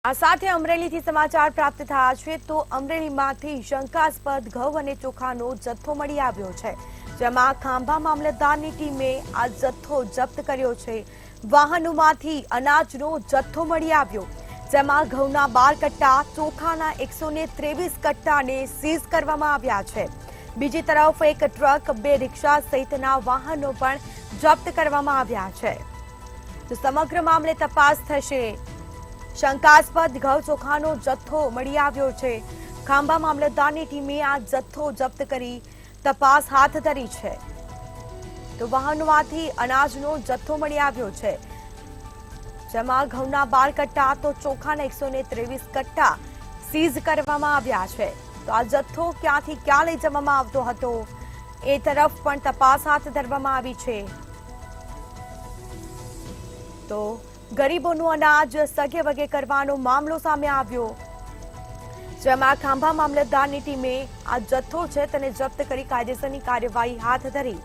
આ સાથે અમરેલીથી સમાચાર પ્રાપ્ત થયા છે તો અમરેલીમાંથી શંકાસ્પદ ઘઉં અને ચોખાનો જથ્થો મળી આવ્યો છે, જેમાં ખાંભા મામલતદારની ટીમે આ જથ્થો જપ્ત કર્યો છે। વાહનોમાંથી અનાજનો જથ્થો મળી આવ્યો, જેમાં ઘઉંના 12 કટ્ટા, ચોખાના 123 કટ્ટાને સીઝ કરવામાં આવ્યા છે। બીજી તરફ એક ટ્રક, 2 રિક્ષા સહિતના વાહનો પણ જપ્ત કરવામાં આવ્યા છે। તો સમગ્ર મામલે તપાસ થશે। શંકાસ્પદ ઘઉં ચોખાનો જથ્થો મળી આવ્યો છે। ખાંભા મામલતદારની ટીમે આ જથ્થો જપ્ત કરી તપાસ હાથ ધરી છે। તો વાહનોમાંથી અનાજનો જથ્થો મળી આવ્યો છે, જેમાં ઘઉંના 12 કટ્ટા તો ચોખાના 123 કટ્ટા સીઝ કરવામાં આવ્યા છે। તો આ જથ્થો ક્યાંથી ક્યાં લઈ જવામાં આવતો હતો એ તરફ પણ તપાસ હાથ ધરવામાં આવી છે। તો ગરીબોનું અનાજ સગે વગે કરવાનો મામલો સામે આવ્યો, જેમાં ખાંભા મામલતદારની ટીમે આ જથ્થો છે તેને જપ્ત કરી કાયદેસરની કાર્યવાહી હાથ ધરી।